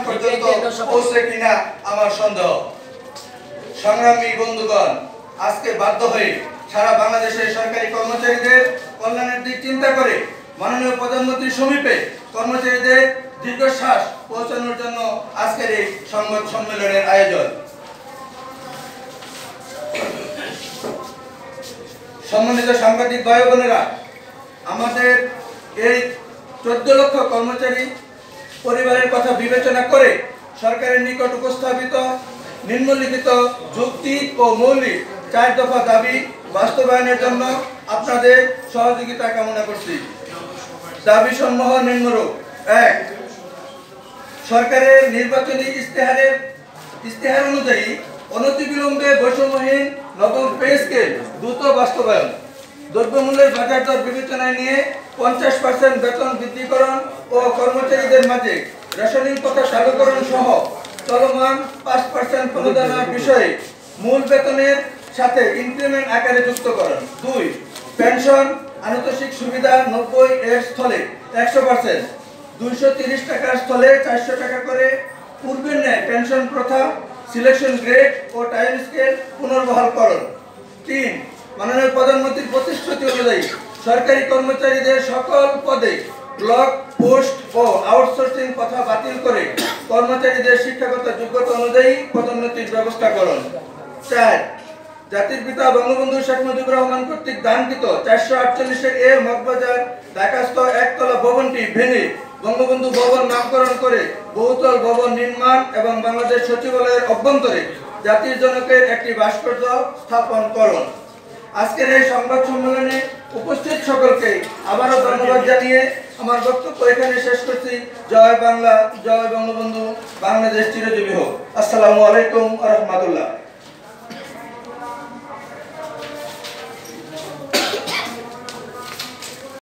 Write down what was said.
পর্যন্ত পৌঁছে কিনা আমার সন্দেহ। সংগ্রামী বন্ধুগণ, আজকে বাধ্য হয়ে সারা বাংলাদেশের সরকারি কর্মচারীদের কল্যাণের দিক চিন্তা করে মাননীয় প্রধানমন্ত্রীর সমীপে কর্মচারীদের দীর্ঘশ্বাস পৌঁছানোর জন্য আজকের এই সংবাদ সম্মেলনের আয়োজন। সম্মানিত সাংবাদিক ভাই বোনেরা, আমাদের এই 14 লক্ষ কর্মচারী পরিবারের কথা বিবেচনা করে সরকারের নিকট উপস্থাপিত নিম্নলিখিত যুক্তি ও মৌলিক 4 দফা দাবি বাস্তবায়নের জন্য আপনাদের সহযোগিতা কামনা করছি। দাবি সমূহ নিম্নরূপ: 1. সরকারের নির্বাচনী ইশতেহার অনুযায়ী অনতিবিলম্বে বৈষম্যহীন নবম পে স্কেল দ্রুত বাস্তবায়ন, দ্রব্যমূল্যের বাজার দর বিবেচনায় নিয়ে 50% বেতন বৃদ্ধিকরণ ও কর্মচারীদের মাঝে রেশনিং প্রথা চালুকরণ সহ চলমান 5% প্রণোদনার বিষয়ে মূল বেতনের সাথে ইনক্রিমেন্ট আকারে যুক্তকরণ। 2. পেনশন আনুতোষিক সুবিধা 90 এর স্থলে 100%, 230 টাকার স্থলে 400 টাকা করে পূর্বের ন্যায় পেনশন প্রথা, সিলেকশন গ্রেড ও টাইম স্কেল পুনর্বহালকরণ। 3. মাননীয় প্রধানমন্ত্রীর প্রতিশ্রুতি অনুযায়ী সরকারি কর্মচারীদের সকল পদে ব্লক পোস্ট ও আউটসোর্সিং প্রথা বাতিল করে কর্মচারীদের শিক্ষাগত যোগ্যতা অনুযায়ী পদোন্নতির ব্যবস্থা করুন। 4. জাতির পিতা বঙ্গবন্ধু শেখ মুজিবুর রহমান কর্তৃক দানকৃত 448 এর মগবাজার ঢাকাস্থ একতলা ভবনটি ভেঙে বঙ্গবন্ধু ভবন নামকরণ করে বহুতল ভবন নির্মাণ এবং বাংলাদেশ সচিবালয়ের অভ্যন্তরে জাতির জনকের একটি ভাস্কর্য স্থাপন করুন। আজকের এই সংবাদ সম্মেলনে উপস্থিত সকলকে আবারও ধন্যবাদ জানিয়ে আমার বক্তব্য এখানে শেষ করছি। জয় বাংলা, জয় বঙ্গবন্ধু, বাংলাদেশ চিরজীবী হোক। আসসালামু আলাইকুম ওয়া রাহমাতুল্লাহ।